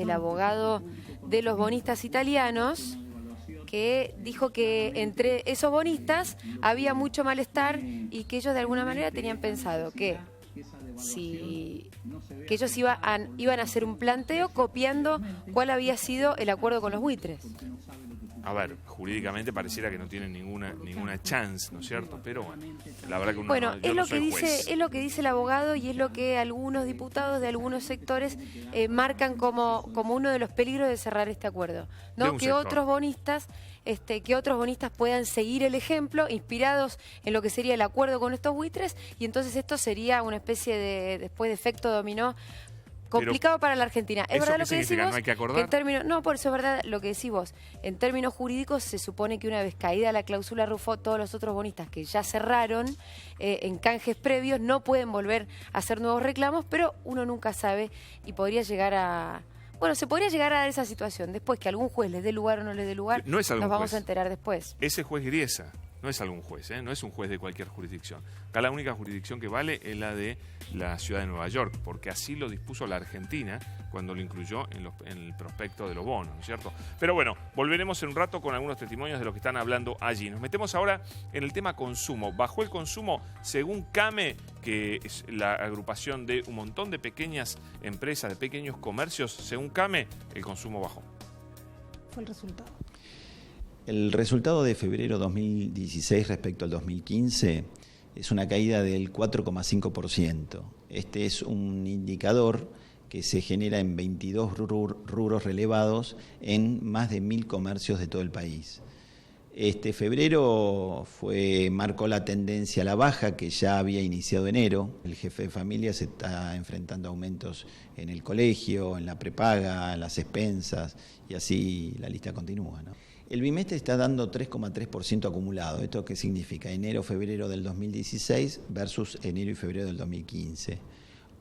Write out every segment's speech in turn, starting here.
el abogado de los bonistas italianos, que dijo que entre esos bonistas había mucho malestar y que ellos de alguna manera tenían pensado que ellos iban a hacer un planteo copiando cuál había sido el acuerdo con los buitres. A ver, jurídicamente pareciera que no tienen ninguna chance, ¿no es cierto? Pero bueno, la verdad que es lo que dice el abogado y es lo que algunos diputados de algunos sectores marcan como uno de los peligros de cerrar este acuerdo, ¿no? Que otros bonistas puedan seguir el ejemplo, inspirados en lo que sería el acuerdo con estos buitres, y entonces esto sería una especie de después de efecto dominó. Complicado para la Argentina. ¿Es verdad lo que decís vos? ¿No hay que acordar? Por eso es verdad lo que decís vos. En términos jurídicos se supone que una vez caída la cláusula Rufo, todos los otros bonistas que ya cerraron en canjes previos no pueden volver a hacer nuevos reclamos, pero uno nunca sabe y podría llegar a... Bueno, se podría llegar a dar esa situación. Después que algún juez les dé lugar o no les dé lugar, nos vamos a enterar después. Ese juez Griesa no es algún juez, no es un juez de cualquier jurisdicción. Acá la única jurisdicción que vale es la de la ciudad de Nueva York, porque así lo dispuso la Argentina cuando lo incluyó en el prospecto de los bonos, ¿no es cierto? Pero bueno, volveremos en un rato con algunos testimonios de los que están hablando allí. Nos metemos ahora en el tema consumo. Bajó el consumo según CAME, que es la agrupación de un montón de pequeñas empresas, de pequeños comercios. Según CAME, el consumo bajó. Fue el resultado. El resultado de febrero 2016 respecto al 2015 es una caída del 4,5%. Este es un indicador que se genera en 22 rubros relevados en más de 1.000 comercios de todo el país. Este febrero marcó la tendencia a la baja que ya había iniciado enero. El jefe de familia se está enfrentando a aumentos en el colegio, en la prepaga, en las expensas, y así la lista continúa, ¿no? El bimestre está dando 3,3% acumulado. ¿Esto qué significa? Enero-febrero del 2016 versus enero y febrero del 2015.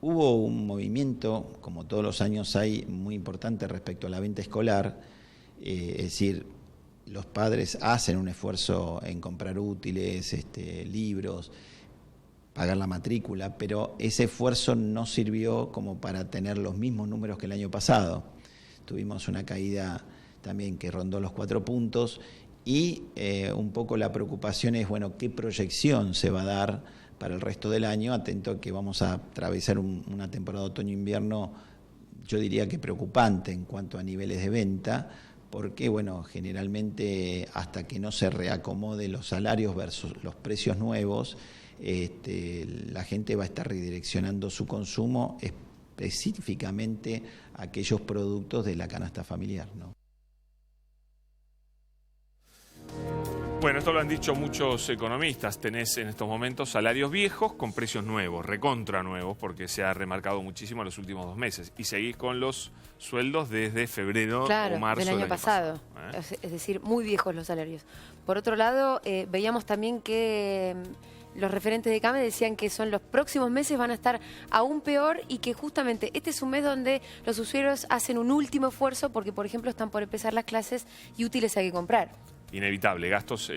Hubo un movimiento, como todos los años hay, muy importante respecto a la venta escolar. Es decir, los padres hacen un esfuerzo en comprar útiles, libros, pagar la matrícula, pero ese esfuerzo no sirvió como para tener los mismos números que el año pasado. Tuvimos una caída también que rondó los 4 puntos y un poco la preocupación es, bueno, qué proyección se va a dar para el resto del año, atento a que vamos a atravesar una temporada de otoño-invierno, yo diría que preocupante en cuanto a niveles de venta, porque, bueno, generalmente hasta que no se reacomode los salarios versus los precios nuevos, la gente va a estar redireccionando su consumo específicamente a aquellos productos de la canasta familiar, ¿no? Bueno, esto lo han dicho muchos economistas. Tenés en estos momentos salarios viejos con precios nuevos, recontra nuevos, porque se ha remarcado muchísimo en los últimos 2 meses. Y seguís con los sueldos desde febrero o marzo del año pasado. Es decir, muy viejos los salarios. Por otro lado, veíamos también que los referentes de CAME decían que son los próximos meses van a estar aún peor y que justamente este es un mes donde los usuarios hacen un último esfuerzo porque, por ejemplo, están por empezar las clases y útiles hay que comprar. Inevitable, gastos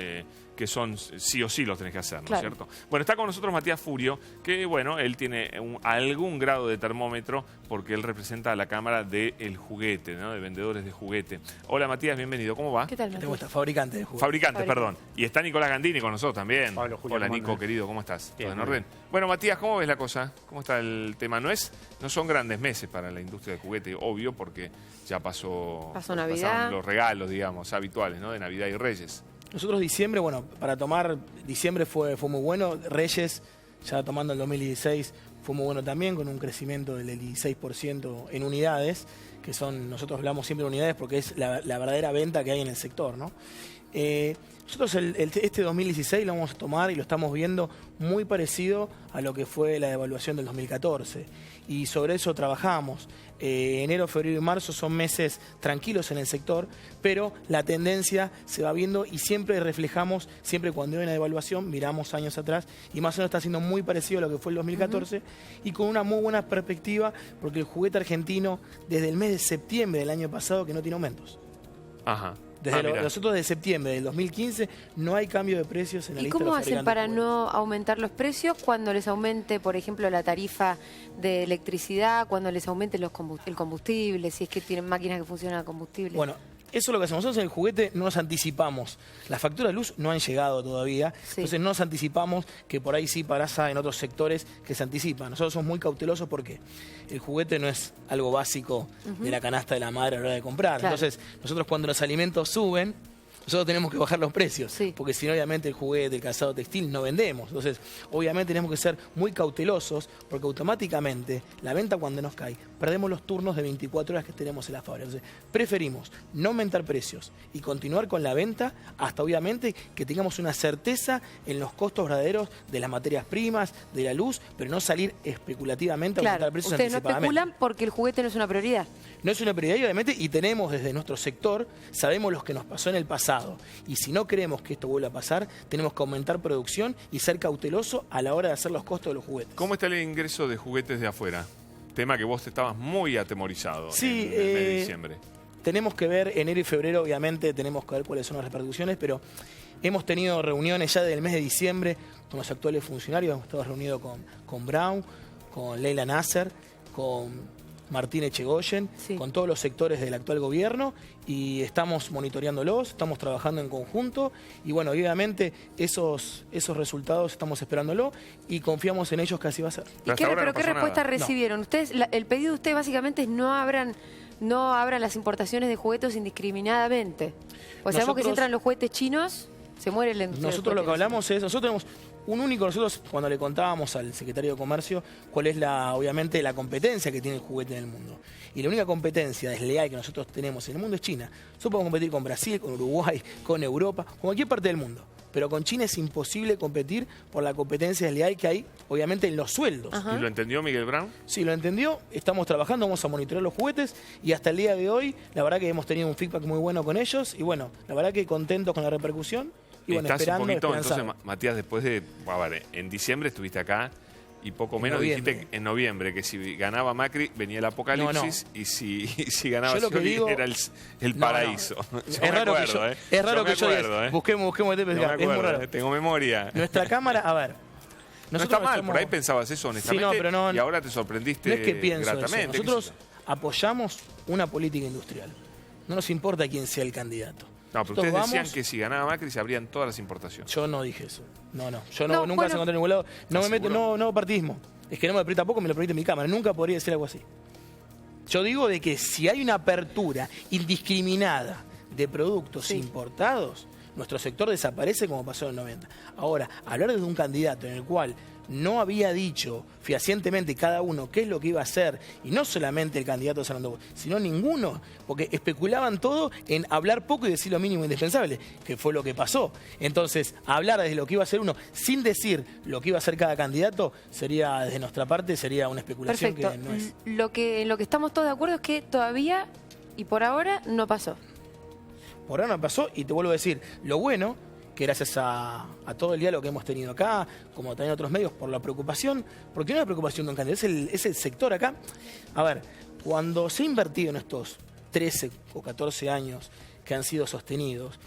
que son sí o sí los tenés que hacer, ¿no es cierto? Bueno, está con nosotros Matías Furio, que bueno, él tiene algún grado de termómetro porque él representa a la Cámara del Juguete, ¿no? De vendedores de juguete. Hola Matías, bienvenido, ¿cómo va? ¿Qué tal, Matías? ¿Cómo estás? Fabricante de juguete. Fabricantes, perdón. Y está Nicolás Gandini con nosotros también. Pablo, Julio, hola Nico, querido, ¿cómo estás? Bien, ¿Todo en orden? Bueno, Matías, ¿cómo ves la cosa? ¿Cómo está el tema? No son grandes meses para la industria de juguete, obvio, porque ya pasó Navidad. Pasaron los regalos, digamos, habituales, ¿no? De Navidad y Reyes. Nosotros diciembre, bueno, para tomar, diciembre fue muy bueno. Reyes, ya tomando el 2016, fue muy bueno también, con un crecimiento del 16% en unidades, que son, nosotros hablamos siempre de unidades porque es la verdadera venta que hay en el sector, ¿no? Nosotros este 2016 lo vamos a tomar y lo estamos viendo muy parecido a lo que fue la devaluación del 2014. Y sobre eso trabajamos. Enero, febrero y marzo son meses tranquilos en el sector, pero la tendencia se va viendo y siempre reflejamos, siempre cuando hay una devaluación, miramos años atrás y más o menos está siendo muy parecido a lo que fue el 2014 y con una muy buena perspectiva porque el juguete argentino desde el mes de septiembre del año pasado que no tiene aumentos. Ajá. Nosotros desde septiembre del 2015 no hay cambio de precios en la lista de los fabricantes. ¿Y cómo hacen para no aumentar los precios cuando les aumente, por ejemplo, la tarifa de electricidad, cuando les aumente el combustible, si es que tienen máquinas que funcionan a combustible? Bueno, eso es lo que hacemos. Nosotros en el juguete no nos anticipamos. Las facturas de luz no han llegado todavía. Sí. Entonces no nos anticipamos, que por ahí sí pasa en otros sectores que se anticipan. Nosotros somos muy cautelosos porque el juguete no es algo básico de la canasta de la madre a la hora de comprar. Claro. Entonces nosotros cuando los alimentos suben, nosotros tenemos que bajar los precios, porque si no, obviamente, el juguete, el calzado textil no vendemos. Entonces, obviamente, tenemos que ser muy cautelosos, porque automáticamente la venta, cuando nos cae, perdemos los turnos de 24 horas que tenemos en la fábrica. Entonces, preferimos no aumentar precios y continuar con la venta hasta, obviamente, que tengamos una certeza en los costos verdaderos de las materias primas, de la luz, pero no salir especulativamente a aumentar precios anticipadamente. Ustedes no especulan porque el juguete no es una prioridad. No es una prioridad, obviamente, y tenemos desde nuestro sector, sabemos lo que nos pasó en el pasado. Y si no queremos que esto vuelva a pasar, tenemos que aumentar producción y ser cauteloso a la hora de hacer los costos de los juguetes. ¿Cómo está el ingreso de juguetes de afuera? Tema que vos estabas muy atemorizado en el mes de diciembre. Tenemos que ver enero y febrero, obviamente, tenemos que ver cuáles son las repercusiones, pero hemos tenido reuniones ya desde el mes de diciembre con los actuales funcionarios. Hemos estado reunidos con Brown, con Leila Nasser, con Martín Echegoyen, con todos los sectores del actual gobierno, y estamos monitoreándolos, estamos trabajando en conjunto, y bueno, obviamente esos resultados estamos esperándolo y confiamos en ellos que así va a ser. ¿Y qué respuesta recibieron? Ustedes, el pedido de ustedes básicamente es no abran las importaciones de juguetes indiscriminadamente. Pues sabemos que si entran los juguetes chinos, se muere la industria. Nosotros lo que hablamos es, nosotros tenemos nosotros cuando le contábamos al secretario de Comercio cuál es obviamente la competencia que tiene el juguete en el mundo. Y la única competencia desleal que nosotros tenemos en el mundo es China. Nosotros podemos competir con Brasil, con Uruguay, con Europa, con cualquier parte del mundo. Pero con China es imposible competir por la competencia desleal que hay, obviamente, en los sueldos. ¿Y lo entendió Miguel Brown? Sí, lo entendió. Estamos trabajando, vamos a monitorear los juguetes y hasta el día de hoy, la verdad que hemos tenido un feedback muy bueno con ellos y bueno, la verdad que contentos con la repercusión. Y bueno, esperando, un poquito, entonces, Matías, después de... en diciembre estuviste acá y poco menos dijiste en noviembre que si ganaba Macri venía el apocalipsis y si ganaba Scioli era el paraíso. Es raro que yo diga, busquemos, es muy raro. Tengo memoria. Nuestra cámara, a ver. No está mal, por ahí pensabas eso honestamente y ahora te sorprendiste no es que pienso gratamente. Eso. Nosotros apoyamos una política industrial. No nos importa quién sea el candidato. No, pero ustedes decían que si ganaba Macri se abrían todas las importaciones. Yo no dije eso. Yo nunca se encontré en ningún lado. No me meto, no partidismo. Es que no me tampoco me lo permite mi cámara. Nunca podría decir algo así. Yo digo de que si hay una apertura indiscriminada de productos importados, nuestro sector desaparece como pasó en el 90. Ahora, hablar de un candidato en el cual no había dicho fehacientemente cada uno qué es lo que iba a hacer, y no solamente el candidato de Sarandó, sino ninguno, porque especulaban todo en hablar poco y decir lo mínimo indispensable, que fue lo que pasó. Entonces, hablar de lo que iba a hacer uno sin decir lo que iba a hacer cada candidato, sería, desde nuestra parte, sería una especulación. Perfecto. Que no es. En lo que estamos todos de acuerdo es que todavía y por ahora no pasó. Por ahora no pasó, y te vuelvo a decir, lo bueno que gracias a todo el diálogo que hemos tenido acá, como también otros medios, por la preocupación, porque no es la preocupación de un candidato, es el sector acá. A ver, cuando se ha invertido en estos 13 o 14 años que han sido sostenidos,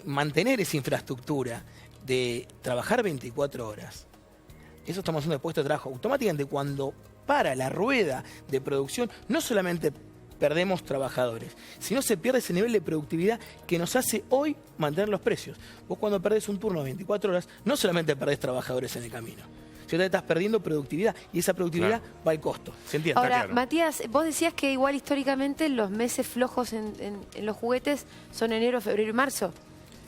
mantener esa infraestructura de trabajar 24 horas, eso estamos haciendo de puesto de trabajo. Automáticamente, cuando para la rueda de producción, no solamente perdemos trabajadores, sino se pierde ese nivel de productividad que nos hace hoy mantener los precios. Vos cuando perdés un turno de 24 horas, no solamente perdés trabajadores en el camino, sino que estás perdiendo productividad, y esa productividad va al costo. ¿Se entiende? Ahora, Matías, vos decías que igual históricamente los meses flojos en los juguetes son enero, febrero y marzo.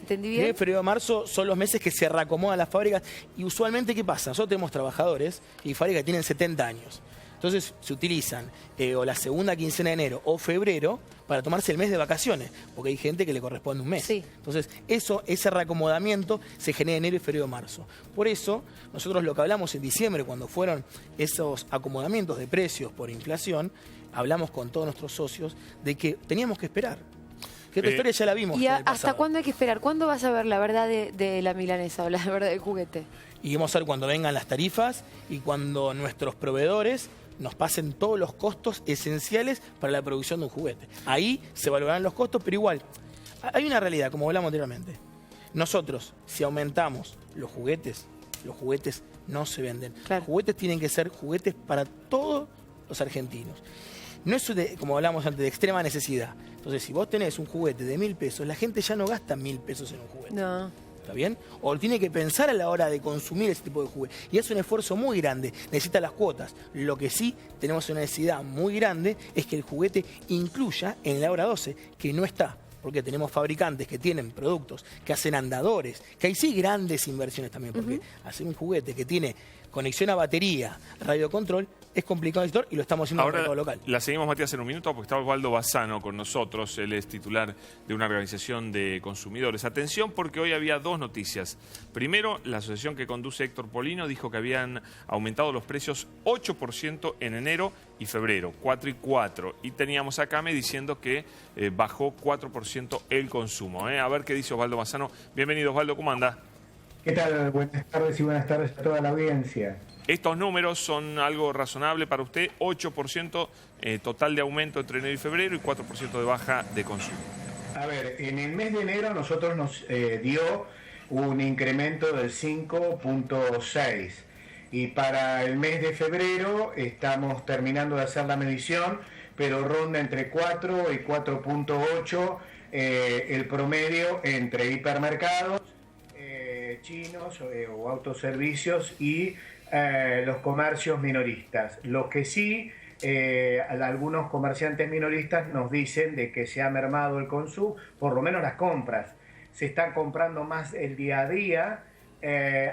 ¿Entendí bien? Enero, febrero y marzo son los meses que se reacomodan las fábricas, y usualmente, ¿qué pasa? Nosotros tenemos trabajadores y fábricas que tienen 70 años. Entonces se utilizan o la segunda quincena de enero o febrero para tomarse el mes de vacaciones, porque hay gente que le corresponde un mes. Sí. Entonces ese reacomodamiento se genera en enero y febrero y marzo. Por eso nosotros lo que hablamos en diciembre, cuando fueron esos acomodamientos de precios por inflación, hablamos con todos nuestros socios de que teníamos que esperar. Que esta historia ya la vimos. ¿Y hasta cuándo hay que esperar? ¿Cuándo vas a ver la verdad de la milanesa o la verdad del juguete? Y vamos a ver cuando vengan las tarifas y cuando nuestros proveedores nos pasen todos los costos esenciales para la producción de un juguete. Ahí se valorarán los costos, pero igual, hay una realidad, como hablamos anteriormente. Nosotros, si aumentamos los juguetes no se venden. Claro. Los juguetes tienen que ser juguetes para todos los argentinos. No es, como hablamos antes, de extrema necesidad. Entonces, si vos tenés un juguete de 1.000 pesos, la gente ya no gasta 1.000 pesos en un juguete. No. ¿Está bien? O tiene que pensar a la hora de consumir ese tipo de juguete. Y es un esfuerzo muy grande. Necesita las cuotas. Lo que sí tenemos una necesidad muy grande es que el juguete incluya en la hora 12, que no está. Porque tenemos fabricantes que tienen productos, que hacen andadores, que hay sí grandes inversiones también. Porque hacer un juguete que tiene conexión a batería, radiocontrol, es complicado y lo estamos haciendo en el mercado local. La seguimos, Matías, en un minuto, porque está Osvaldo Bassano con nosotros. Él es titular de una organización de consumidores. Atención, porque hoy había dos noticias. Primero, la asociación que conduce Héctor Polino dijo que habían aumentado los precios 8% en enero y febrero, 4 y 4. Y teníamos a Came diciendo que bajó 4% el consumo. A ver qué dice Osvaldo Bassano. Bienvenido, Osvaldo, ¿cómo anda? ¿Qué tal? Buenas tardes y buenas tardes a toda la audiencia. ¿Estos números son algo razonable para usted? 8% total de aumento entre enero y febrero y 4% de baja de consumo. A ver, en el mes de enero a nosotros nos dio un incremento del 5.6 y para el mes de febrero estamos terminando de hacer la medición, pero ronda entre 4 y 4.8 el promedio entre hipermercados, chinos o autoservicios y los comercios minoristas. Lo que sí, algunos comerciantes minoristas nos dicen de que se ha mermado el consumo, por lo menos las compras. Se están comprando más el día a día.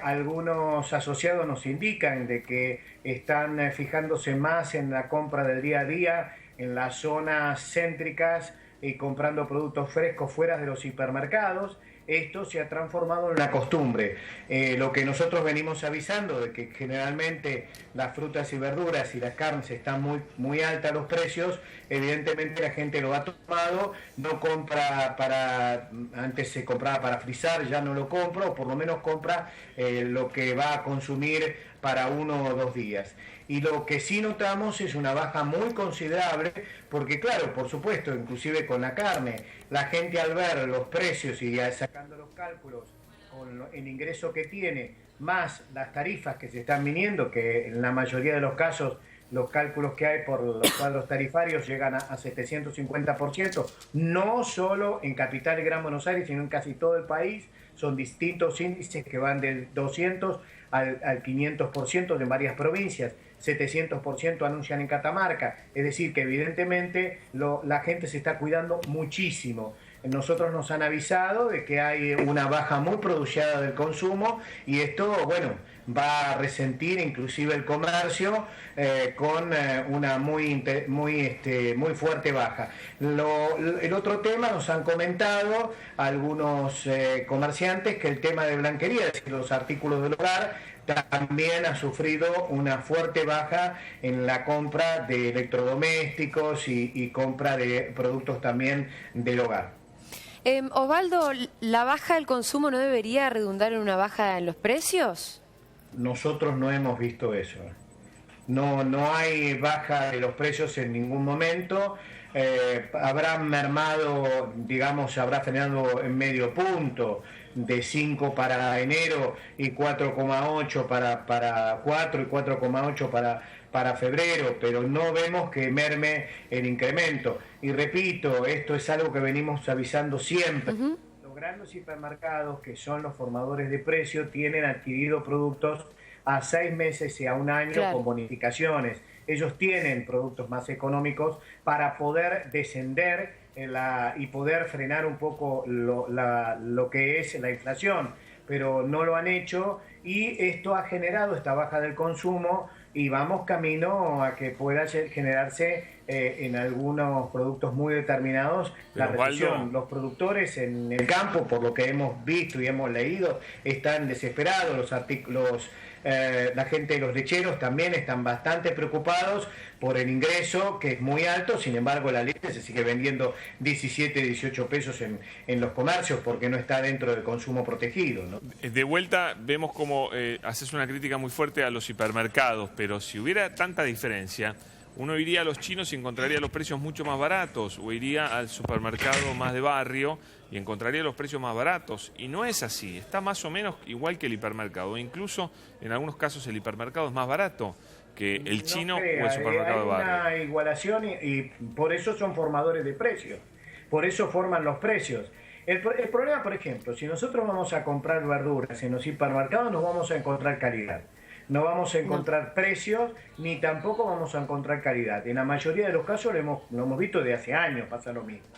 Algunos asociados nos indican de que están fijándose más en la compra del día a día, en las zonas céntricas y comprando productos frescos fuera de los hipermercados. Esto se ha transformado en una costumbre. Lo que nosotros venimos avisando de que generalmente las frutas y verduras y las carnes están muy altas los precios, evidentemente la gente lo ha tomado, no compra antes se compraba para frizar, ya no lo compra, o por lo menos compra lo que va a consumir para 1 o 2 días. Y lo que sí notamos es una baja muy considerable, porque claro, por supuesto, inclusive con la carne, la gente al ver los precios y sacando los cálculos con el ingreso que tiene, más las tarifas que se están viniendo, que en la mayoría de los casos los cálculos que hay por los cuadros tarifarios llegan a 750%, no solo en Capital y Gran Buenos Aires, sino en casi todo el país. Son distintos índices que van del 200 al 500% en varias provincias. 700% anuncian en Catamarca, es decir que evidentemente la gente se está cuidando muchísimo. Nosotros nos han avisado de que hay una baja muy pronunciada del consumo y esto, bueno, va a resentir inclusive el comercio con una muy fuerte baja. El otro tema, nos han comentado algunos comerciantes que el tema de blanquería, es decir, los artículos del hogar, también ha sufrido una fuerte baja en la compra de electrodomésticos y compra de productos también del hogar. Osvaldo, ¿la baja del consumo no debería redundar en una baja en los precios? Nosotros no hemos visto eso. No hay baja de los precios en ningún momento. Habrá mermado, digamos, habrá frenado en medio punto, de 5 para enero y 4,8 para 4 y 4,8 para febrero, pero no vemos que merme el incremento. Y repito, esto es algo que venimos avisando siempre. Los grandes hipermercados, que son los formadores de precio, tienen adquirido productos a 6 meses y a 1 año, claro, con bonificaciones. Ellos tienen productos más económicos para poder descender y poder frenar un poco lo que es la inflación, pero no lo han hecho y esto ha generado esta baja del consumo y vamos camino a que pueda generarse en algunos productos muy determinados la recesión. Los productores en el campo, por lo que hemos visto y hemos leído, están desesperados. La gente de los lecheros también están bastante preocupados por el ingreso, que es muy alto. Sin embargo, la leche se sigue vendiendo 17, 18 pesos en los comercios porque no está dentro del consumo protegido, ¿no? De vuelta, vemos como haces una crítica muy fuerte a los hipermercados, pero si hubiera tanta diferencia, Uno iría a los chinos y encontraría los precios mucho más baratos, o iría al supermercado más de barrio y encontraría los precios más baratos. Y no es así, está más o menos igual que el hipermercado. Incluso en algunos casos el hipermercado es más barato que el chino o el supermercado de barrio. Hay una igualación y por eso son formadores de precios, por eso forman los precios. El problema, por ejemplo, si nosotros vamos a comprar verduras en los hipermercados, no vamos a encontrar calidad. No vamos a encontrar precios, ni tampoco vamos a encontrar calidad. En la mayoría de los casos lo hemos visto de hace años, pasa lo mismo.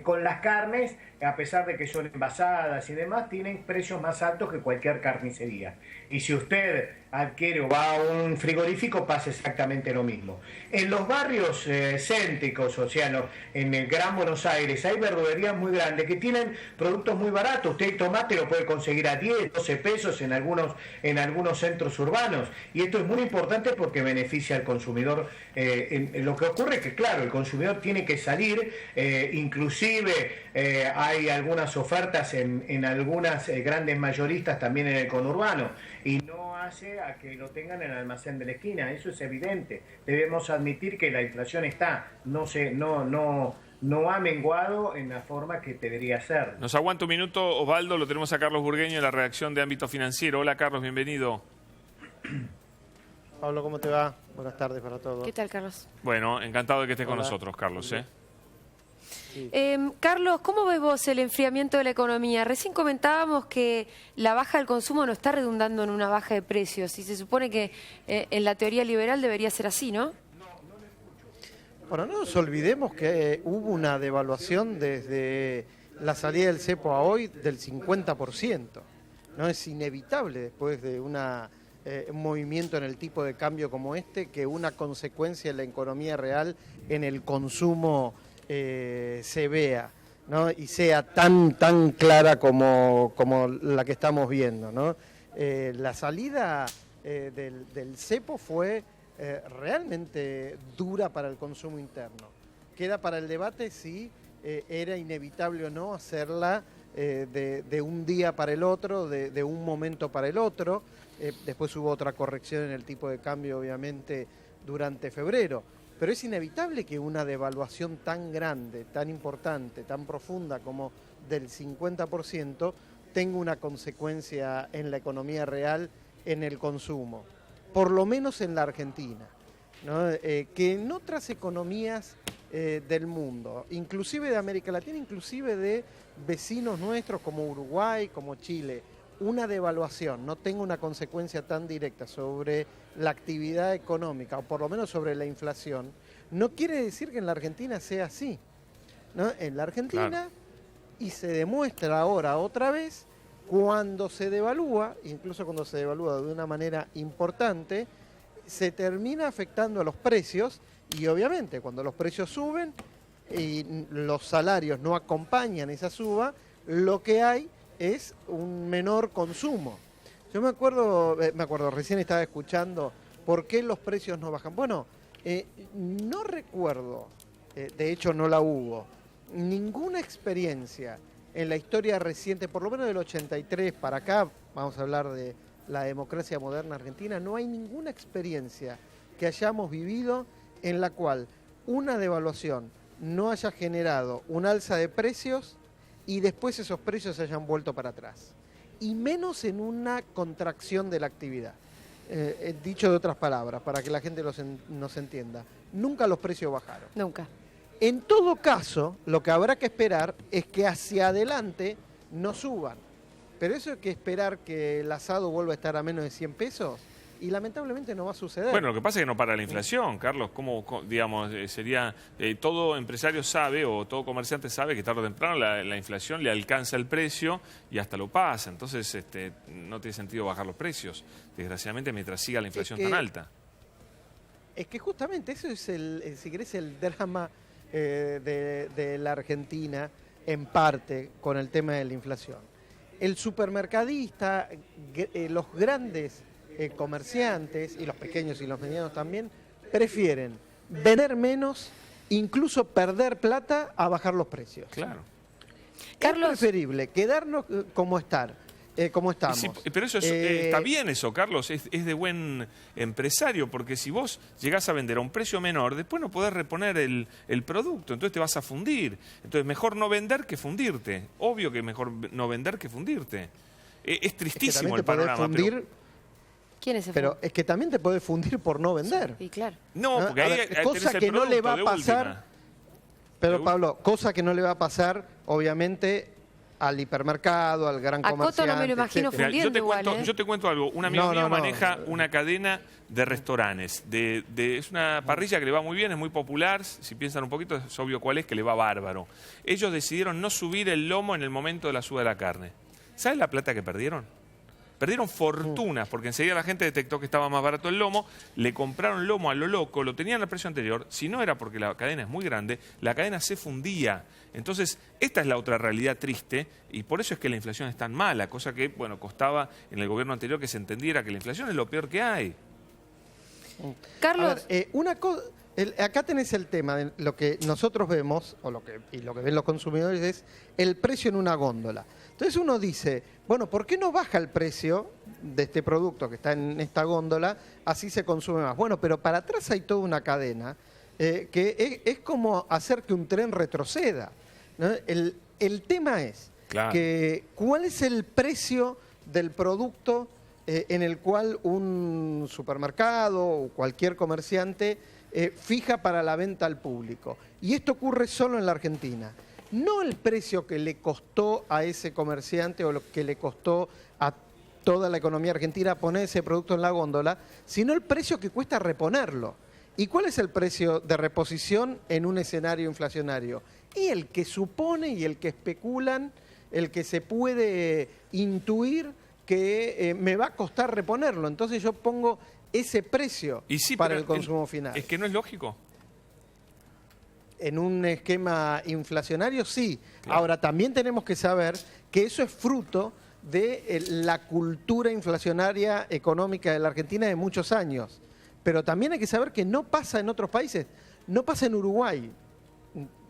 Con las carnes, a pesar de que son envasadas y demás, tienen precios más altos que cualquier carnicería. Y si usted adquiere o va a un frigorífico, pasa exactamente lo mismo. En los barrios céntricos, o sea, en el Gran Buenos Aires, hay verdulerías muy grandes que tienen productos muy baratos. Usted el tomate lo puede conseguir a 10, 12 pesos en algunos centros urbanos. Y esto es muy importante porque beneficia al consumidor. Lo que ocurre es que, claro, el consumidor tiene que salir, inclusive hay algunas ofertas en algunas grandes mayoristas también en el conurbano, y no hace a que lo tengan en el almacén de la esquina. Eso es evidente. Debemos admitir que la inflación no ha menguado en la forma que debería ser. Nos aguanta un minuto, Osvaldo, lo tenemos a Carlos Burgueño en la redacción de Ámbito Financiero. Hola, Carlos, bienvenido. Pablo, ¿cómo te va? Buenas tardes para todos. ¿Qué tal, Carlos? Bueno, encantado de que estés con Hola. nosotros, Carlos. Sí. Carlos, ¿cómo ves vos el enfriamiento de la economía? Recién comentábamos que la baja del consumo no está redundando en una baja de precios y se supone que en la teoría liberal debería ser así, ¿no? Bueno, no nos olvidemos que hubo una devaluación desde la salida del cepo a hoy del 50%. ¿No? Es inevitable después de un movimiento en el tipo de cambio como este que una consecuencia en la economía real, en el consumo, se vea, ¿no? Y sea tan clara como la que estamos viendo, ¿no? La salida del cepo fue realmente dura para el consumo interno. Queda para el debate si era inevitable o no hacerla de un día para el otro, de un momento para el otro. Después hubo otra corrección en el tipo de cambio, obviamente, durante febrero. Pero es inevitable que una devaluación tan grande, tan importante, tan profunda como del 50% tenga una consecuencia en la economía real, en el consumo. Por lo menos en la Argentina, ¿no? Que en otras economías del mundo, inclusive de América Latina, inclusive de vecinos nuestros como Uruguay, como Chile, una devaluación no tenga una consecuencia tan directa sobre la actividad económica, o por lo menos sobre la inflación, no quiere decir que en la Argentina sea así, ¿no? En la Argentina, claro. Y se demuestra ahora otra vez, cuando se devalúa, incluso cuando se devalúa de una manera importante, se termina afectando a los precios, y obviamente cuando los precios suben y los salarios no acompañan esa suba, lo que hay es un menor consumo. Yo me acuerdo, recién estaba escuchando por qué los precios no bajan. Bueno, no recuerdo, de hecho no la hubo, ninguna experiencia en la historia reciente, por lo menos del 83 para acá, vamos a hablar de la democracia moderna argentina, no hay ninguna experiencia que hayamos vivido en la cual una devaluación no haya generado un alza de precios y después esos precios se hayan vuelto para atrás. Y menos en una contracción de la actividad. Dicho de otras palabras, para que la gente nos entienda, nunca los precios bajaron. Nunca. En todo caso, lo que habrá que esperar es que hacia adelante no suban. Pero eso hay que esperar que el asado vuelva a estar a menos de 100 pesos y lamentablemente no va a suceder. Bueno, lo que pasa es que no para la inflación, Carlos. ¿Cómo, digamos, sería, todo empresario sabe o todo comerciante sabe que tarde o temprano la inflación le alcanza el precio y hasta lo pasa? Entonces no tiene sentido bajar los precios, desgraciadamente, mientras siga la inflación tan alta. Es que justamente eso es, si querés, el drama de la Argentina, en parte, con el tema de la inflación. El supermercadista, los grandes comerciantes, y los pequeños y los medianos también, prefieren vender menos, incluso perder plata, a bajar los precios. Claro. Carlos, es preferible quedarnos como estar, cómo estamos. Sí, pero eso está bien eso, Carlos, es de buen empresario, porque si vos llegás a vender a un precio menor, después no podés reponer el producto, entonces te vas a fundir. Entonces mejor no vender que fundirte. Obvio que mejor no vender que fundirte. Es tristísimo el panorama. ¿Quién es ese? Pero es que también te podés fundir por no vender. Sí, claro. No, porque ahí cosa que no le va a pasar. Pero Pablo, cosa que no le va a pasar, obviamente, al hipermercado, al gran comerciante. A Coto no me lo imagino fundiendo igual, yo te cuento algo. Un amigo mío maneja una cadena de restaurantes. Es una parrilla que le va muy bien, es muy popular. Si piensan un poquito, es obvio cuál es, que le va bárbaro. Ellos decidieron no subir el lomo en el momento de la suba de la carne. ¿Sabes la plata que perdieron? Perdieron fortunas, porque enseguida la gente detectó que estaba más barato el lomo, le compraron lomo a lo loco, lo tenían al precio anterior. Si no era porque la cadena es muy grande, la cadena se fundía. Entonces, esta es la otra realidad triste, y por eso es que la inflación es tan mala, cosa que, bueno, costaba en el gobierno anterior que se entendiera que la inflación es lo peor que hay. Carlos. A ver, una cosa, acá tenés el tema de lo que nosotros vemos, y lo que ven los consumidores, es el precio en una góndola. Entonces uno dice, bueno, ¿por qué no baja el precio de este producto que está en esta góndola? Así se consume más. Bueno, pero para atrás hay toda una cadena que es como hacer que un tren retroceda, ¿no? El tema es que ¿cuál es el precio del producto en el cual un supermercado o cualquier comerciante fija para la venta al público? Y esto ocurre solo en la Argentina. No el precio que le costó a ese comerciante o lo que le costó a toda la economía argentina poner ese producto en la góndola, sino el precio que cuesta reponerlo. ¿Y cuál es el precio de reposición en un escenario inflacionario? Y el que supone y el que especulan, el que se puede intuir que me va a costar reponerlo. Entonces yo pongo ese precio para el consumo final. Es que no es lógico. En un esquema inflacionario, sí. Claro. Ahora, también tenemos que saber que eso es fruto de la cultura inflacionaria económica de la Argentina de muchos años. Pero también hay que saber que no pasa en otros países. No pasa en Uruguay,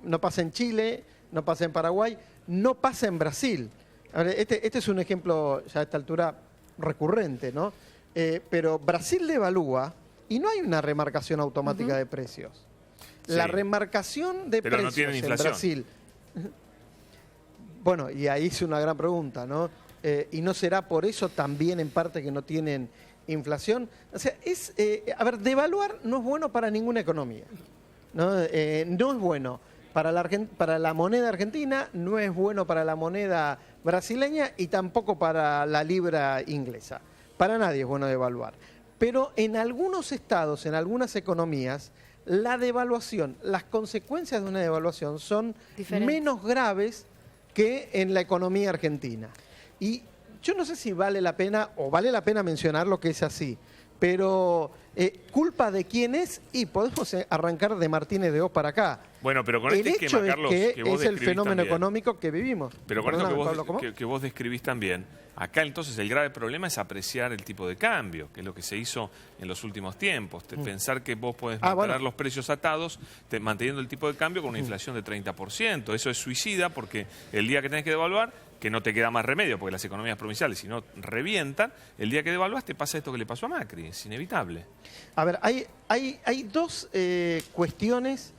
no pasa en Chile, no pasa en Paraguay, no pasa en Brasil. A ver, este es un ejemplo ya a esta altura recurrente, ¿no? Pero Brasil devalúa y no hay una remarcación automática de precios. La remarcación de precios en Brasil. Bueno, y ahí es una gran pregunta, ¿no? ¿Y no será por eso también en parte que no tienen inflación? O sea, a ver, devaluar no es bueno para ninguna economía, ¿no? No es bueno para la moneda argentina, no es bueno para la moneda brasileña y tampoco para la libra inglesa. Para nadie es bueno devaluar. Pero en algunos estados, en algunas economías, la devaluación, las consecuencias de una devaluación son menos graves que en la economía argentina. Y yo no sé si vale la pena mencionar lo que es así, pero ¿culpa de quién es? Y podemos arrancar de Martínez de Oz para acá. Bueno, pero con este esquema, Carlos, que vos es el fenómeno también económico que vivimos. Pero con esto que vos describís también, acá entonces el grave problema es apreciar el tipo de cambio, que es lo que se hizo en los últimos tiempos. Pensar que vos podés mantener los precios atados manteniendo el tipo de cambio con una inflación de 30%. Eso es suicida porque el día que tenés que devaluar, que no te queda más remedio porque las economías provinciales si no revientan, el día que devaluás te pasa esto que le pasó a Macri, es inevitable. A ver, hay dos cuestiones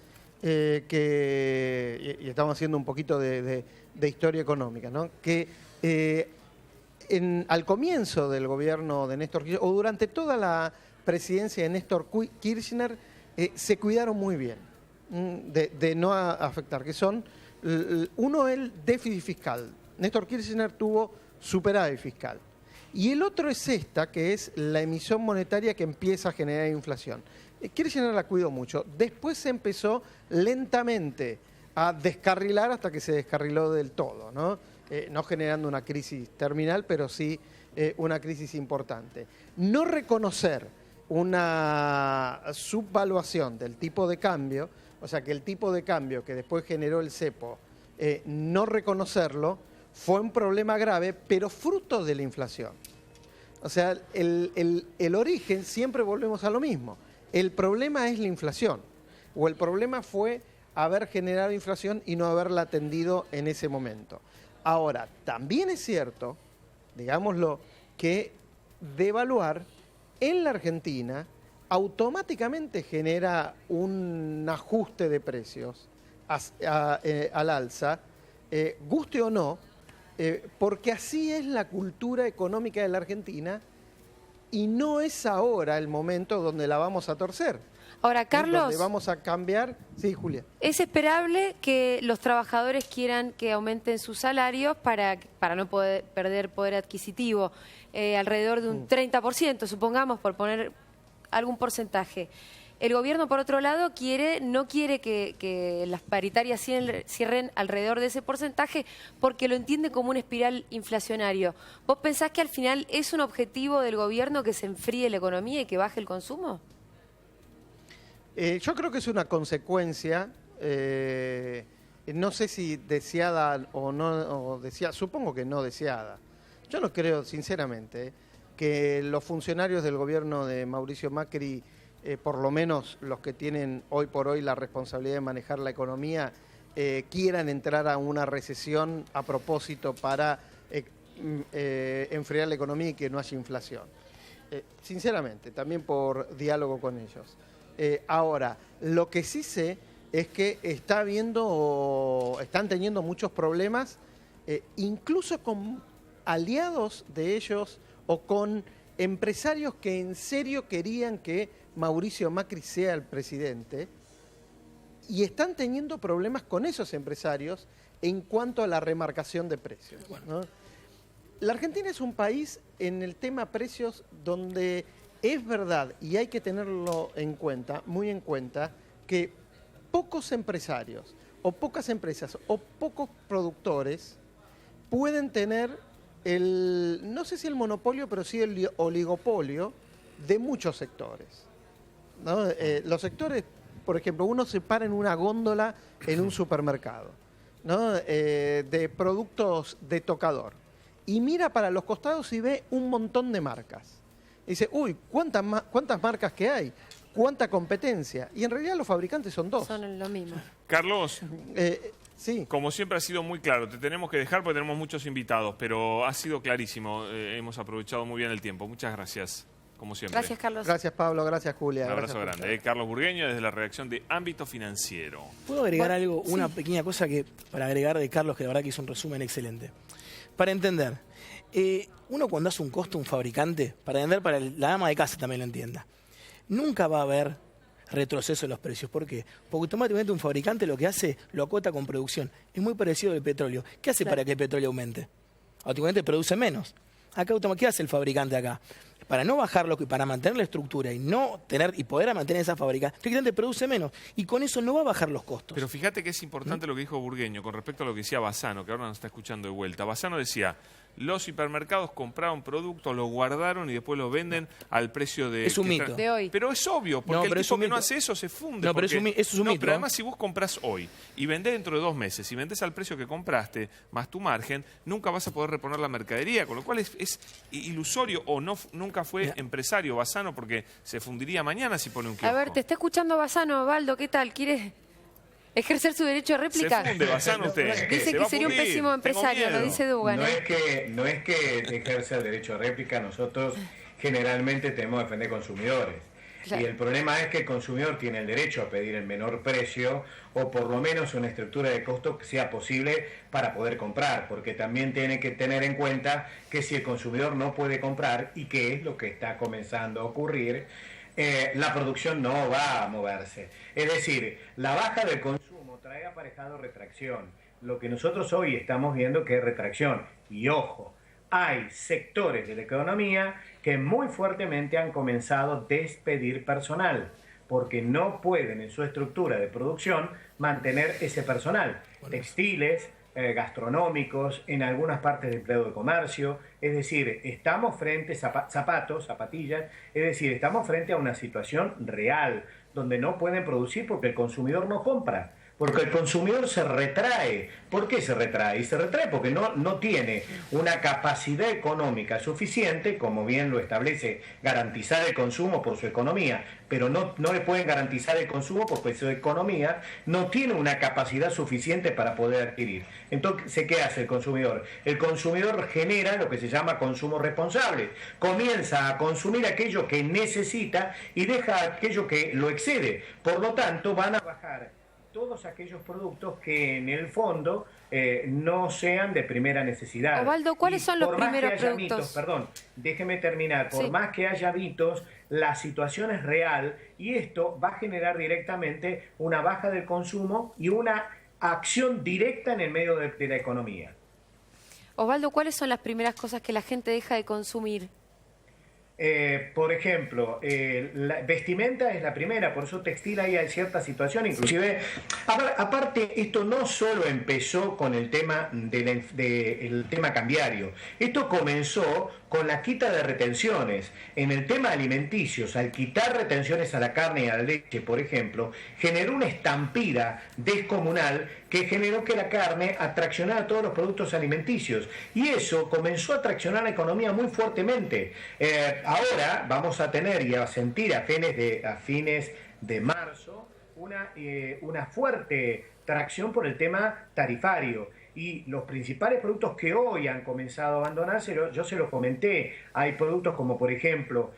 y estamos haciendo un poquito de historia económica, ¿no? Que al comienzo del gobierno de Néstor Kirchner, o durante toda la presidencia de Néstor Kirchner, se cuidaron muy bien de no afectar, que son, uno, el déficit fiscal. Néstor Kirchner tuvo superávit fiscal. Y el otro es que es la emisión monetaria que empieza a generar inflación. Kirchner la cuidó mucho. Después se empezó lentamente a descarrilar hasta que se descarriló del todo, ¿no? No generando una crisis terminal, pero sí una crisis importante. No reconocer una subvaluación del tipo de cambio, o sea, que el tipo de cambio que después generó el cepo, no reconocerlo, fue un problema grave, pero fruto de la inflación. O sea, el origen, siempre volvemos a lo mismo. El problema es la inflación, o el problema fue haber generado inflación y no haberla atendido en ese momento. Ahora, también es cierto digámoslo, que devaluar en la Argentina automáticamente genera un ajuste de precios al alza, guste o no, porque así es la cultura económica de la Argentina y no es ahora el momento donde la vamos a torcer. Ahora, Carlos, donde vamos a cambiar. Sí, Julia. ¿Es esperable que los trabajadores quieran que aumenten sus salarios para no perder poder adquisitivo? Alrededor de un 30%, supongamos, por poner algún porcentaje. El gobierno, por otro lado, no quiere que las paritarias cierren alrededor de ese porcentaje porque lo entiende como una espiral inflacionario. ¿Vos pensás que al final es un objetivo del gobierno que se enfríe la economía y que baje el consumo? Yo creo que es una consecuencia, no sé si deseada o no deseada, supongo que no deseada. Yo no creo, sinceramente, que los funcionarios del gobierno de Mauricio Macri, por lo menos los que tienen hoy por hoy la responsabilidad de manejar la economía, quieran entrar a una recesión a propósito para enfriar la economía y que no haya inflación. Sinceramente, también por diálogo con ellos. Ahora, lo que sí sé es que están teniendo muchos problemas, incluso con aliados de ellos o con empresarios que en serio querían que Mauricio Macri sea el presidente, y están teniendo problemas con esos empresarios en cuanto a la remarcación de precios, ¿no? La Argentina es un país en el tema precios donde es verdad, y hay que tenerlo en cuenta, muy en cuenta, que pocos empresarios o pocas empresas o pocos productores pueden tener no sé si el monopolio, pero sí el oligopolio de muchos sectores, ¿no? Los sectores, por ejemplo, uno se para en una góndola en un supermercado, ¿no? De productos de tocador y mira para los costados y ve un montón de marcas. Y dice, uy, ¿cuántas marcas que hay? ¿Cuánta competencia? Y en realidad los fabricantes son dos. Son lo mismo. Carlos, sí. Como siempre ha sido muy claro, te tenemos que dejar porque tenemos muchos invitados, pero ha sido clarísimo, hemos aprovechado muy bien el tiempo. Muchas gracias, como siempre. Gracias, Carlos. Gracias, Pablo. Gracias, Julia. Un abrazo gracias, grande. Carlos Burgueño desde la redacción de Ámbito Financiero. ¿Puedo agregar algo? Una pequeña cosa para agregar de Carlos, que la verdad que hizo un resumen excelente. Para entender, uno cuando hace un costo, un fabricante, para la ama de casa también lo entienda, nunca va a haber retroceso de los precios. ¿Por qué? Porque automáticamente un fabricante lo que hace, lo acota con producción. Es muy parecido al petróleo. ¿Qué hace para que el petróleo aumente? Automáticamente produce menos. ¿Qué hace el fabricante acá? Para no bajarlo y para mantener la estructura y poder mantener esa fábrica, el fabricante produce menos y con eso no va a bajar los costos. Pero fíjate que es importante lo que dijo Burgueño con respecto a lo que decía Bassano, que ahora nos está escuchando de vuelta. Bassano decía, los hipermercados compraron productos, los guardaron y después los venden al precio de... Es un mito. De hoy. Pero es obvio, porque el tipo que no hace eso se funde. No, pero eso es un mito. Pero además si vos compras hoy y vendés dentro de 2 meses, y vendés al precio que compraste, más tu margen, nunca vas a poder reponer la mercadería, con lo cual es ilusorio o nunca fue empresario Bassano porque se fundiría mañana si pone un kiosco. A ver, te está escuchando Bassano, Baldo, ¿qué tal? ¿Quieres ejercer su derecho de réplica? Se funde, Bassano, usted. Dice que sería un pésimo empresario, lo dice Dugan. No es que ejerza el derecho de réplica, nosotros generalmente tenemos que defender consumidores. Claro. Y el problema es que el consumidor tiene el derecho a pedir el menor precio o por lo menos una estructura de costo que sea posible para poder comprar, porque también tiene que tener en cuenta que si el consumidor no puede comprar, y que es lo que está comenzando a ocurrir, la producción no va a moverse. Es decir, la baja del consumo trae aparejado retracción. Lo que nosotros hoy estamos viendo que es retracción. Y ojo, hay sectores de la economía que muy fuertemente han comenzado a despedir personal, porque no pueden en su estructura de producción mantener ese personal. Textiles, gastronómicos, en algunas partes del empleo de comercio. Es decir, estamos frente a zapatillas, es decir, estamos frente a una situación real donde no pueden producir porque el consumidor no compra, Porque el consumidor se retrae. ¿Por qué se retrae? Y se retrae porque no tiene una capacidad económica suficiente, como bien lo establece, garantizar el consumo por su economía, pero no le pueden garantizar el consumo porque su economía no tiene una capacidad suficiente para poder adquirir. Entonces, ¿qué hace el consumidor? El consumidor genera lo que se llama consumo responsable. Comienza a consumir aquello que necesita y deja aquello que lo excede. Por lo tanto, van a bajar todos aquellos productos que en el fondo no sean de primera necesidad. Osvaldo, ¿cuáles son los primeros productos? Mitos, perdón, déjeme terminar. Por más que haya mitos, la situación es real y esto va a generar directamente una baja del consumo y una acción directa en el medio de la economía. Osvaldo, ¿cuáles son las primeras cosas que la gente deja de consumir? Por ejemplo, la vestimenta es la primera, por eso textil hay cierta situación, inclusive, aparte esto no solo empezó con el tema del tema cambiario, esto comenzó con la quita de retenciones. En el tema alimenticios, al quitar retenciones a la carne y a la leche, por ejemplo, generó una estampida descomunal que generó que la carne atraccionara todos los productos alimenticios y eso comenzó a atraccionar la economía muy fuertemente. Ahora vamos a tener y a sentir a fines de marzo una fuerte tracción por el tema tarifario. Y los principales productos que hoy han comenzado a abandonarse, yo se los comenté, hay productos como por ejemplo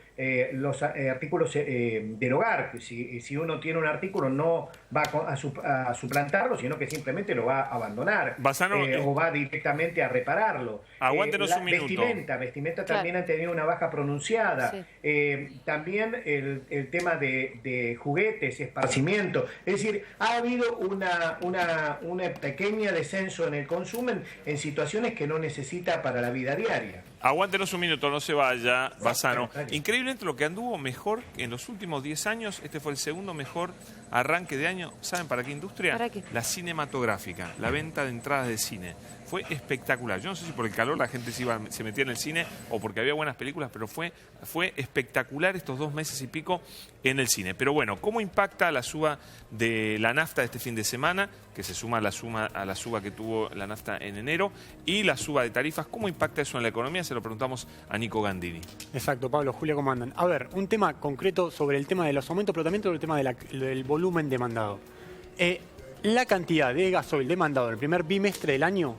los artículos del hogar, que si uno tiene un artículo no va a suplantarlo, sino que simplemente lo va a abandonar. Bassano, o va directamente a repararlo. Aguántenos un minuto. Vestimenta también han tenido una baja pronunciada. Sí. También el tema de juguetes, esparcimiento. Es decir, ha habido una pequeña descenso en el consumo en situaciones que no necesita para la vida diaria. Aguántenos un minuto, no se vaya, Bassano. Increíblemente lo que anduvo mejor en los últimos 10 años, este fue el segundo mejor arranque de año. ¿Saben para qué industria? ¿Para qué? La cinematográfica, la venta de entradas de cine. Fue espectacular. Yo no sé si por el calor la gente se metía en el cine o porque había buenas películas, pero fue espectacular estos 2 meses y pico en el cine. Pero bueno, ¿cómo impacta la suba de la nafta de este fin de semana? Que se suma a la suba que tuvo la nafta en enero y la suba de tarifas. ¿Cómo impacta eso en la economía? Se lo preguntamos a Nico Gandini. Exacto, Pablo, Julia, ¿cómo andan? A ver, un tema concreto sobre el tema de los aumentos, pero también sobre el tema del volumen demandado. La cantidad de gasoil demandado en el primer bimestre del año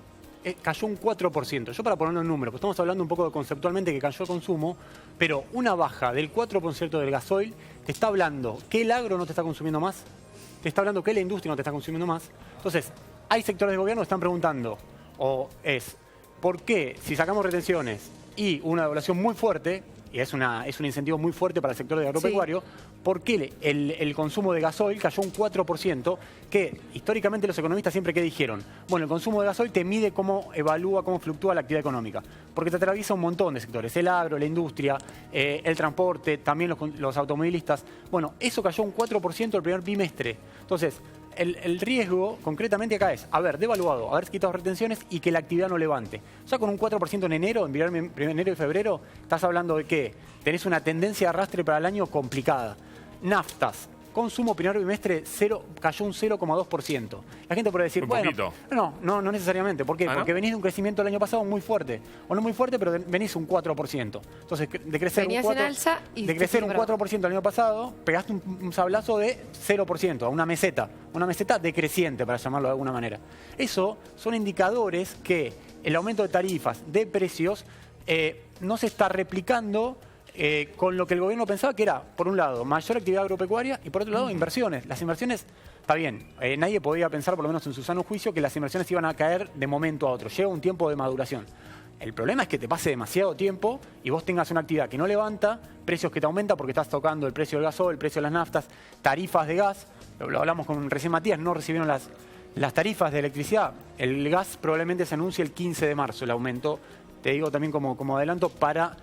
cayó un 4%. Yo para ponerlo en número, pues estamos hablando un poco conceptualmente que cayó el consumo, pero una baja del 4% del gasoil te está hablando que el agro no te está consumiendo más, te está hablando que la industria no te está consumiendo más. Entonces, hay sectores del gobierno que están preguntando, ¿por qué si sacamos retenciones y una devaluación muy fuerte, y es un incentivo muy fuerte para el sector de agropecuario, sí, ¿por qué el consumo de gasoil cayó un 4%? Que históricamente los economistas siempre, ¿qué dijeron? Bueno, el consumo de gasoil te mide cómo evalúa, cómo fluctúa la actividad económica, porque te atraviesa un montón de sectores, el agro, la industria, el transporte, también los automovilistas. Bueno, eso cayó un 4% el primer bimestre. Entonces, el riesgo concretamente acá es haber devaluado, haber quitado retenciones y que la actividad no levante. Ya con un 4% en enero, en enero y febrero, estás hablando de que tenés una tendencia de arrastre para el año complicada. Naftas, consumo primer bimestre cayó un 0,2%. La gente puede decir, bueno, no necesariamente. ¿Por qué? Porque venís de un crecimiento el año pasado muy fuerte. O no muy fuerte, pero venís un 4%. Entonces, de crecer un 4% el año pasado, pegaste un sablazo de 0%, a una meseta decreciente, para llamarlo de alguna manera. Eso son indicadores que el aumento de tarifas, de precios, no se está replicando con lo que el gobierno pensaba que era, por un lado, mayor actividad agropecuaria y por otro lado, inversiones. Las inversiones, está bien, nadie podía pensar, por lo menos en su sano juicio, que las inversiones iban a caer de momento a otro. Lleva un tiempo de maduración. El problema es que te pase demasiado tiempo y vos tengas una actividad que no levanta, precios que te aumentan porque estás tocando el precio del gasoil, el precio de las naftas, tarifas de gas. Lo hablamos con recién Matías, no recibieron las tarifas de electricidad. El gas probablemente se anuncie el 15 de marzo, el aumento, te digo también como adelanto, para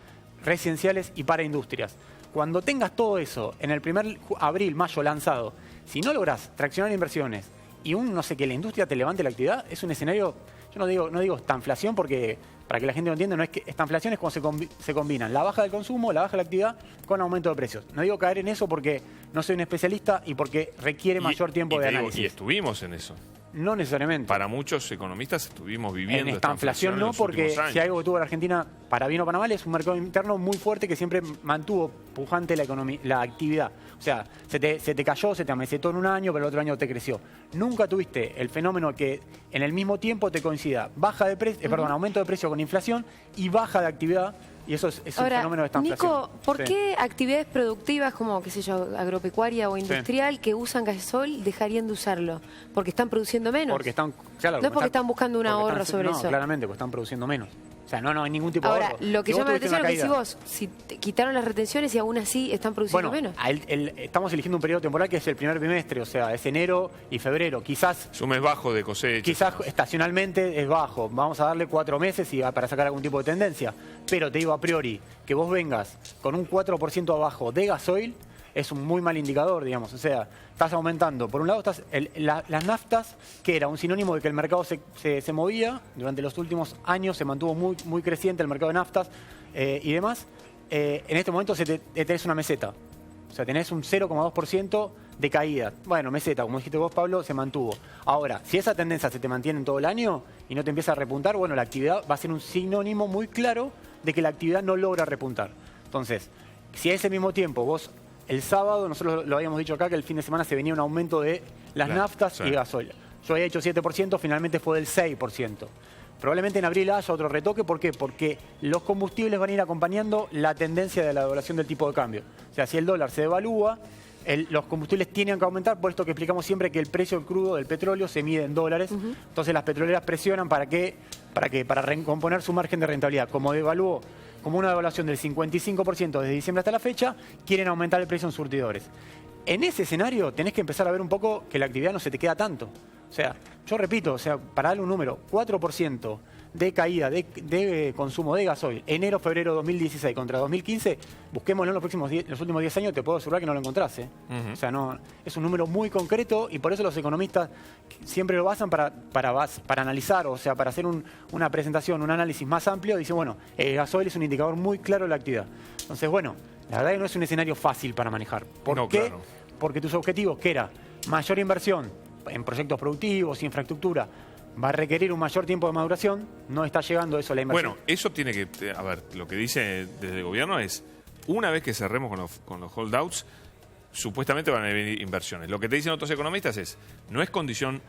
residenciales y para industrias. Cuando tengas todo eso en el primer abril, mayo lanzado, si no lográs traccionar inversiones y que la industria te levante la actividad, es un escenario yo no digo estanflación porque, para que la gente lo entienda, no es que estanflación es cuando se combinan la baja del consumo, la baja de la actividad con aumento de precios. No digo caer en eso porque no soy un especialista y porque requiere mayor tiempo de análisis. Y estuvimos en eso. No necesariamente. Para muchos economistas estuvimos viviendo en esta inflación no, porque si algo que tuvo la Argentina, para bien o para mal, es un mercado interno muy fuerte que siempre mantuvo pujante la actividad. O sea, se te cayó, se te amesetó en un año, pero el otro año te creció. Nunca tuviste el fenómeno que en el mismo tiempo te coincida aumento de precio con inflación y baja de actividad. Y eso es Ahora, un fenómeno de esta inflación. Nico, ¿por qué actividades productivas como, qué sé yo, agropecuaria o industrial que usan gasol dejarían de usarlo? ¿Porque están produciendo menos? Porque están, no es porque están buscando un ahorro sobre eso. No, claramente, porque están produciendo menos. O sea, no hay ningún tipo de ahorro. Ahora, lo que llama la atención es que si vos, si te quitaron las retenciones y aún así están produciendo menos. Estamos eligiendo un periodo temporal que es el primer bimestre, o sea, es enero y febrero. Quizás es un mes bajo de cosecha. Quizás estacionalmente es bajo. Vamos a darle 4 meses para sacar algún tipo de tendencia. Pero te digo a priori, que vos vengas con un 4% abajo de gasoil es un muy mal indicador, digamos. O sea, estás aumentando. Por un lado, las naftas, que era un sinónimo de que el mercado se movía. Durante los últimos años se mantuvo muy creciente el mercado de naftas y demás. En este momento tenés una meseta. O sea, tenés un 0,2% de caída. Bueno, meseta, como dijiste vos, Pablo, se mantuvo. Ahora, si esa tendencia se te mantiene en todo el año y no te empieza a repuntar, bueno, la actividad va a ser un sinónimo muy claro de que la actividad no logra repuntar. Entonces, si a ese mismo tiempo vos... El sábado, nosotros lo habíamos dicho acá, que el fin de semana se venía un aumento de las naftas y gasoil. Yo había hecho 7%, finalmente fue del 6%. Probablemente en abril haya otro retoque. ¿Por qué? Porque los combustibles van a ir acompañando la tendencia de la devaluación del tipo de cambio. O sea, si el dólar se devalúa, los combustibles tienen que aumentar, por esto que explicamos siempre que el precio del crudo, del petróleo, se mide en dólares. Entonces las petroleras presionan para recomponer su margen de rentabilidad. Como devaluó, como una devaluación del 55% desde diciembre hasta la fecha, quieren aumentar el precio en surtidores. En ese escenario tenés que empezar a ver un poco que la actividad no se te queda tanto. O sea, yo repito, para darle un número, 4% de caída de consumo de gasoil, enero-febrero 2016 contra 2015, busquémoslo en los últimos 10 años, te puedo asegurar que no lo encontrás. O sea, es un número muy concreto y por eso los economistas siempre lo basan para analizar, o sea, para hacer una presentación, un análisis más amplio, dicen, bueno, el gasoil es un indicador muy claro de la actividad. Entonces, bueno, la verdad que no es un escenario fácil para manejar. ¿Por qué? Claro. Porque tus objetivos, que era mayor inversión en proyectos productivos, infraestructura, va a requerir un mayor tiempo de maduración, no está llegando eso a la inversión. Bueno, eso tiene que... A ver, lo que dice desde el gobierno es, una vez que cerremos con los holdouts, supuestamente van a venir inversiones. Lo que te dicen otros economistas es, no es condición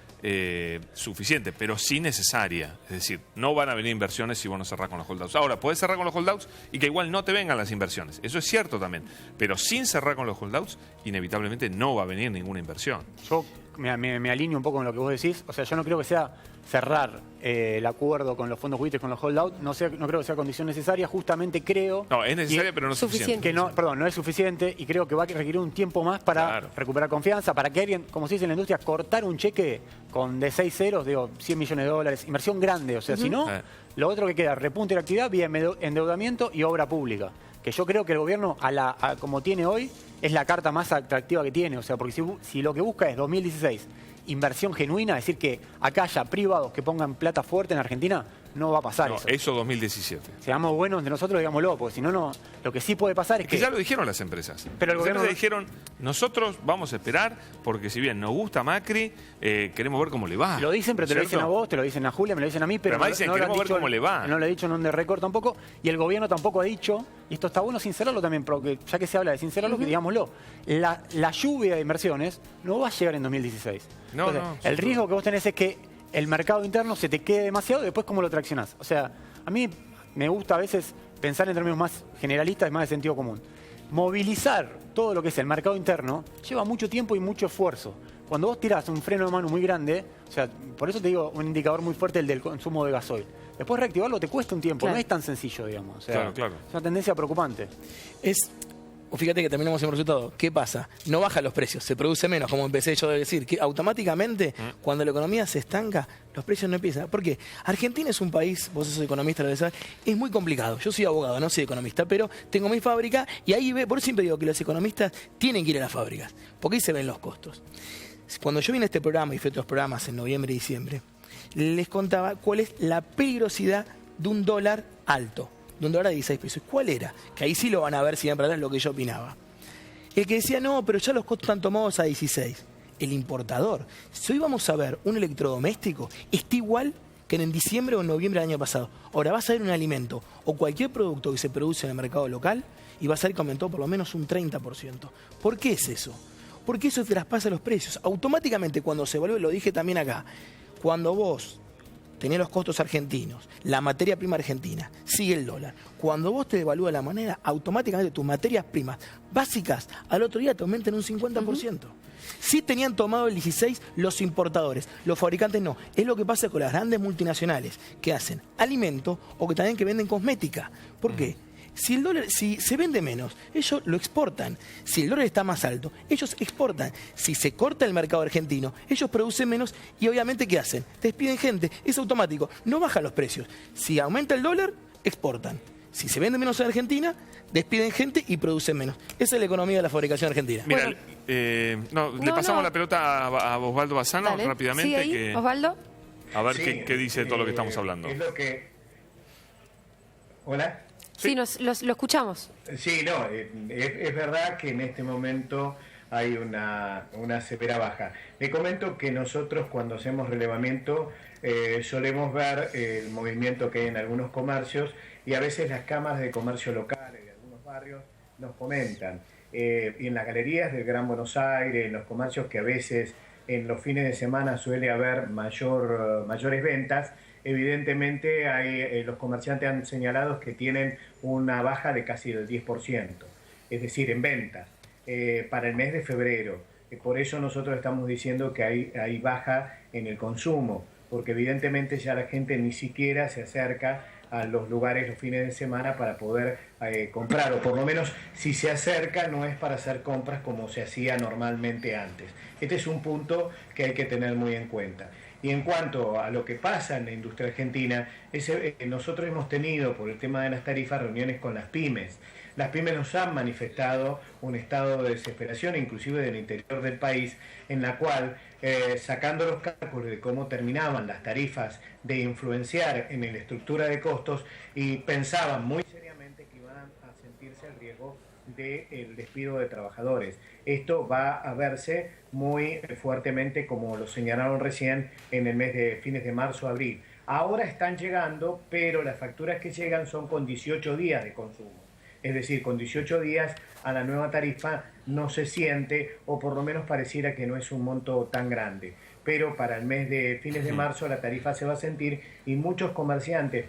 suficiente, pero sí necesaria. Es decir, no van a venir inversiones si vos no cerrás con los holdouts. Ahora, podés cerrar con los holdouts y que igual no te vengan las inversiones. Eso es cierto también. Pero sin cerrar con los holdouts, inevitablemente no va a venir ninguna inversión. Yo me alineo un poco con lo que vos decís. O sea, yo no creo que sea cerrar el acuerdo con los fondos jurídicos, con los holdouts, no creo que sea condición necesaria. Justamente creo... No, es necesaria, pero no es suficiente. No es suficiente y creo que va a requerir un tiempo más para recuperar confianza, para que alguien, como se dice en la industria, cortar un cheque de 6 ceros, digo, $100 millones, inversión grande. O sea, si no, lo otro que queda, repunte de la actividad vía endeudamiento y obra pública. Que yo creo que el gobierno, como tiene hoy, es la carta más atractiva que tiene. O sea, porque si lo que busca es 2016, inversión genuina, es decir, que acá haya privados que pongan plata fuerte en Argentina, no va a pasar eso. Eso 2017. Seamos buenos entre nosotros, digámoslo, porque si no, lo que sí puede pasar es que... ya lo dijeron las empresas. Pero el gobierno dijeron, nosotros vamos a esperar, porque si bien nos gusta Macri, queremos ver cómo le va. Lo dicen, pero te lo dicen a vos, te lo dicen a Julia, me lo dicen a mí, pero además dicen, queremos ver cómo le va. No lo he dicho en un de récord tampoco, y el gobierno tampoco ha dicho, y esto está bueno sincerarlo también, porque ya que se habla de sincerarlo, que digámoslo, la lluvia de inversiones no va a llegar en 2016. Entonces, el riesgo que vos tenés es que el mercado interno se te quede demasiado y después cómo lo traccionás. O sea, a mí me gusta a veces pensar en términos más generalistas y más de sentido común. Movilizar todo lo que es el mercado interno lleva mucho tiempo y mucho esfuerzo. Cuando vos tirás un freno de mano muy grande, o sea, por eso te digo un indicador muy fuerte el del consumo de gasoil. Después reactivarlo te cuesta un tiempo, no es tan sencillo, digamos. O sea, es una tendencia preocupante. Fíjate que terminamos en un resultado. ¿Qué pasa? No bajan los precios, se produce menos, como empecé yo a decir, que automáticamente cuando la economía se estanca, los precios no empiezan. ¿Por qué? Argentina es un país, vos sos economista, lo sabés, es muy complicado. Yo soy abogado, no soy economista, pero tengo mi fábrica y ahí por eso siempre digo que los economistas tienen que ir a las fábricas, porque ahí se ven los costos. Cuando yo vine a este programa y fui a otros programas en noviembre y diciembre, les contaba cuál es la peligrosidad de un dólar alto, de un dólar a 16 pesos. ¿Cuál era? Que ahí sí lo van a ver si ven para atrás lo que yo opinaba. El que decía, no, pero ya los costos están tomados a 16. El importador. Si hoy vamos a ver un electrodoméstico, está igual que en diciembre o en noviembre del año pasado. Ahora vas a ver un alimento o cualquier producto que se produce en el mercado local y vas a ver que aumentó por lo menos un 30%. ¿Por qué es eso? Porque eso traspasa los precios. Automáticamente cuando se evalúa, lo dije también acá, cuando vos tenés los costos argentinos, la materia prima argentina, sigue el dólar. Cuando vos te devalúa la moneda, automáticamente tus materias primas básicas al otro día te aumentan un 50%. Sí tenían tomado el 16 los importadores, los fabricantes no. Es lo que pasa con las grandes multinacionales que hacen alimento o que también que venden cosmética. ¿Por qué? Si el dólar, si se vende menos, ellos lo exportan. Si el dólar está más alto, ellos exportan. Si se corta el mercado argentino, ellos producen menos y obviamente ¿qué hacen? Despiden gente, es automático, no bajan los precios. Si aumenta el dólar, exportan. Si se vende menos en Argentina, despiden gente y producen menos. Esa es la economía de la fabricación argentina. Mira, le pasamos la pelota a Osvaldo Bassano. Dale, rápidamente. ¿Sigue ahí, Osvaldo? A ver qué dice todo lo que estamos hablando. Es lo que... ¿Hola? Sí, lo escuchamos. Sí, no, es verdad que en este momento hay una severa baja. Le comento que nosotros cuando hacemos relevamiento solemos ver el movimiento que hay en algunos comercios y a veces las cámaras de comercio locales de algunos barrios nos comentan. Y en las galerías del Gran Buenos Aires, en los comercios que a veces en los fines de semana suele haber mayores ventas, evidentemente los comerciantes han señalado que tienen una baja de casi del 10%, es decir, en ventas, para el mes de febrero. Por eso nosotros estamos diciendo que hay baja en el consumo, porque evidentemente ya la gente ni siquiera se acerca a los lugares los fines de semana para poder comprar, o por lo menos si se acerca no es para hacer compras como se hacía normalmente antes. Este es un punto que hay que tener muy en cuenta. Y en cuanto a lo que pasa en la industria argentina, nosotros hemos tenido, por el tema de las tarifas, reuniones con las pymes. Las pymes nos han manifestado un estado de desesperación, inclusive del interior del país, en la cual, sacando los cálculos de cómo terminaban las tarifas de influenciar en la estructura de costos, y pensaban muy seriamente que iban a sentirse al riesgo del despido de trabajadores. Esto va a verse muy fuertemente, como lo señalaron recién, en el mes de fines de marzo, abril. Ahora están llegando, pero las facturas que llegan son con 18 días de consumo. Es decir, con 18 días a la nueva tarifa no se siente, o por lo menos pareciera que no es un monto tan grande. Pero para el mes de fines de marzo la tarifa se va a sentir y muchos comerciantes,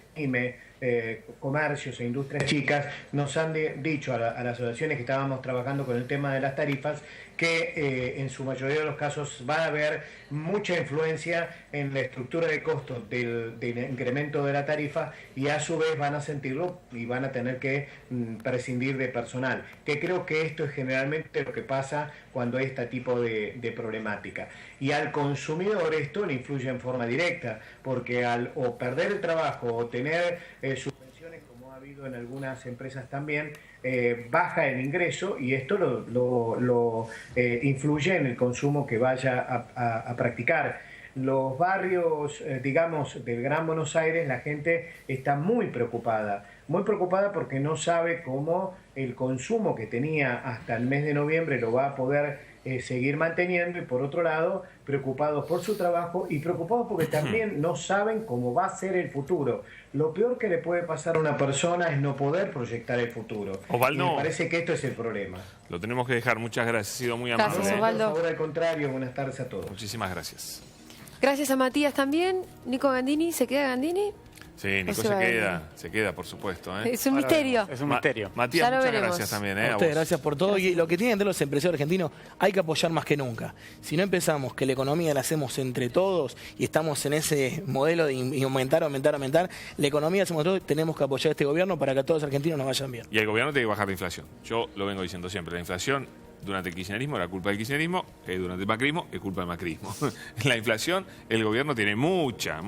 comercios e industrias chicas nos han dicho a las asociaciones que estábamos trabajando con el tema de las tarifas que en su mayoría de los casos va a haber mucha influencia en la estructura de costos del incremento de la tarifa y a su vez van a sentirlo y van a tener que prescindir de personal, que creo que esto es generalmente lo que pasa cuando hay este tipo de problemática. Y al consumidor esto le influye en forma directa, porque al o perder el trabajo o tener suspensiones, como ha habido en algunas empresas también, baja el ingreso y esto lo influye en el consumo que vaya a practicar. Los barrios, digamos, del Gran Buenos Aires, la gente está muy preocupada porque no sabe cómo el consumo que tenía hasta el mes de noviembre lo va a poder seguir manteniendo, y por otro lado preocupados por su trabajo y preocupados porque también no saben cómo va a ser el futuro. Lo peor que le puede pasar a una persona es no poder proyectar el futuro. Osvaldo, y me parece que esto es el problema. Lo tenemos que dejar. Muchas gracias, ha sido muy amable. Gracias, Osvaldo. Por favor, al contrario, buenas tardes a todos. Muchísimas gracias. Gracias a Matías también. Nico Gandini, ¿se queda Gandini? Sí, Nico se queda, por supuesto. Es un misterio. Es un misterio. Matías, Ya lo muchas veremos. gracias también. A ustedes, gracias por todo. Y lo que tienen de los empresarios argentinos, hay que apoyar más que nunca. Si no empezamos que la economía la hacemos entre todos y estamos en ese modelo de aumentar, la economía la hacemos todos, tenemos que apoyar a este gobierno para que a todos los argentinos nos vayan bien. Y el gobierno tiene que bajar la inflación. Yo lo vengo diciendo siempre. La inflación durante el kirchnerismo era culpa del kirchnerismo, durante el macrismo es culpa del macrismo. La inflación, el gobierno tiene mucha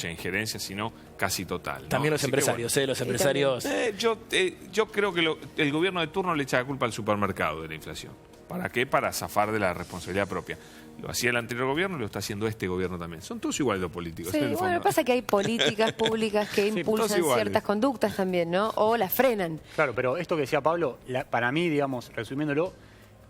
injerencia, si no casi total, ¿no? También los empresarios, los empresarios... Yo creo que el gobierno de turno le echa la culpa al supermercado de la inflación. ¿Para qué? Para zafar de la responsabilidad propia. Lo hacía el anterior gobierno y lo está haciendo este gobierno también. Son todos iguales los políticos. Sí, bueno, lo que pasa es que hay políticas públicas que impulsan ciertas conductas también, ¿no? O las frenan. Claro, pero esto que decía Pablo, para mí, digamos, resumiéndolo,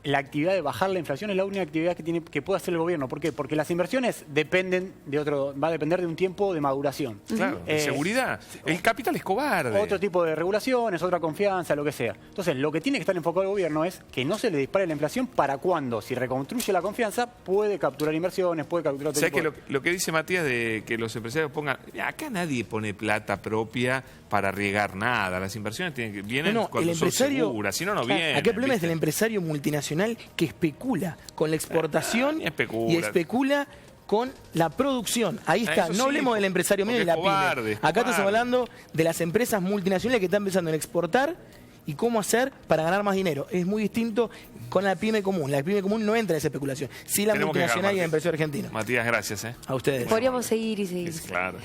la actividad de bajar la inflación es la única actividad que puede hacer el gobierno. ¿Por qué? Porque las inversiones va a depender de un tiempo de maduración. Claro, de seguridad. El capital es cobarde. Otro tipo de regulaciones, otra confianza, lo que sea. Entonces, lo que tiene que estar enfocado el gobierno es que no se le dispare la inflación para cuando, si reconstruye la confianza, puede capturar inversiones, puede capturar otro tipo ¿Sabes que lo que dice Matías de que los empresarios pongan... Acá nadie pone plata propia para riegar nada. Las inversiones vienen cuando son seguras. Si no, no vienen. Acá el problema es del empresario multinacional que especula con la exportación y especula con la producción. Ahí está. No hablemos del empresario medio y la pyme. Acá estamos hablando de las empresas multinacionales que están pensando en exportar y cómo hacer para ganar más dinero. Es muy distinto con la pyme común. La pyme común no entra en esa especulación. Sí la multinacional y el empresario argentino. Matías, gracias. A ustedes. Podríamos seguir y seguir. Claro.